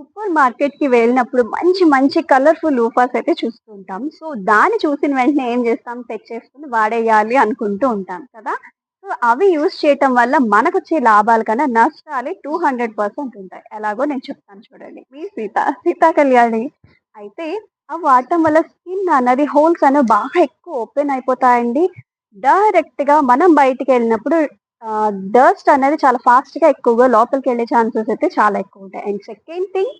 Super మార్కెట్‌కి వెళ్ళినప్పుడు మంచి మంచి కలర్‌ఫుల్ లూఫాస్ అయితే చూస్తూ ఉంటాం. సో, దాన్ని చూసిన వెంటనే ఏం చేస్తాం తెచ్చేసుకొని వాడేయాలి అనుకుంటూ ఉంటాం కదా! సో, అవి యూజ్ చేయటం వల్ల మనకొచ్చే లాభాల కన్నా నష్టాలే 200% ఉంటాయి. ఎలాగో నేను చెప్తాను చూడండి. మీ సీతా కళ్యాణి. అయితే అవి వాడటం వల్ల స్కిన్ అన్నది హోల్స్ అనేవి బాగా ఎక్కువ ఓపెన్ అయిపోతాయండి. డైరెక్ట్‌గా మనం బయటికెళ్ళినప్పుడు డస్ట్ అనేది చాలా ఫాస్ట్‌గా ఎక్కువగా లోపలికెళ్ళే ఛాన్సెస్ అయితే చాలా ఎక్కువుంటాయి. అండ్ సెకండ్ థింగ్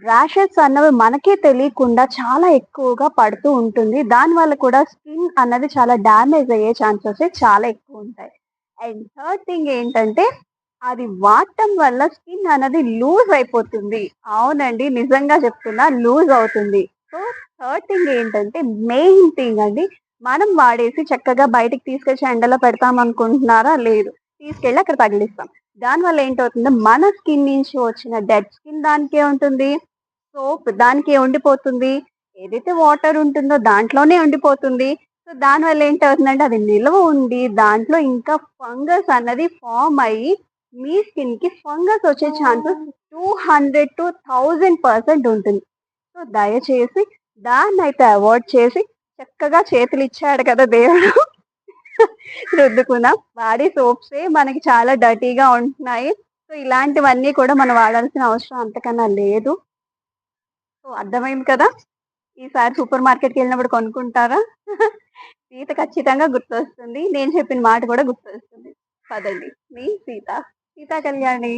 ర్యాషెస్ అన్నవి మనకే తెలియకుండా చాలా ఎక్కువగా పడుతూ ఉంటుంది. దానివల్ల కూడా స్కిన్ అన్నది చాలా డ్యామేజ్ అయ్యే ఛాన్సెస్ చాలా ఎక్కువుంటాయి. అండ్ థర్డ్ థింగ్ ఏంటంటే, అది వాడటం వల్ల స్కిన్ అనేది లూజ్ అయిపోతుంది. అవునండి. నిజంగా చెప్తున్నా లూజ్ అవుతుంది. సో, థర్డ్ థింగ్ ఏంటంటే, మెయిన్ థింగ్ అండి, మనం వాడేసి చక్కగా బయటికి తీసుకొచ్చి ఎండలో పెడతామనుకుంటున్నారా? లేదు. తీసుకెళ్ళి అక్కడ తగిలిస్తాం. దానివల్ల ఏంటవుతుంది, మన స్కిన్ నుంచి వచ్చిన డెడ్ స్కిన్ దానికే ఉంటుంది. సోప్ దానికే ఉండిపోతుంది. ఏదైతే వాటర్ ఉంటుందో దాంట్లోనే ఉండిపోతుంది. సో, దానివల్ల ఏంటవుతుందంటే అది నిల్వ ఉండి దాంట్లో ఇంకా ఫంగస్ అన్నది ఫార్మ్ అయ్యి మీ స్కిన్‌కి ఫంగస్ వచ్చే ఛాన్సెస్ 200-1000% ఉంటుంది. సో, దయచేసి దాన్నయితే అవాయిడ్ చేసి చక్కగా చేతులిచ్చాడు కదా దేవుడు రుద్దుకుందాం. వాడే సోప్సే మనకి చాలా డర్టీగా ఉంటున్నాయి. సో, ఇలాంటివన్నీ కూడా మనం వాడాల్సిన అవసరం అంతకన్నా లేదు. సో, అర్థమైంది కదా! ఈసారి సూపర్ మార్కెట్‌కెళ్ళినప్పుడు కొనుక్కుంటారా? సీత ఖచ్చితంగా గుర్తొస్తుంది. నేను చెప్పిన మాట కూడా గుర్తొస్తుంది. పదండి. మీ సీత. సీతా కళ్యాణి.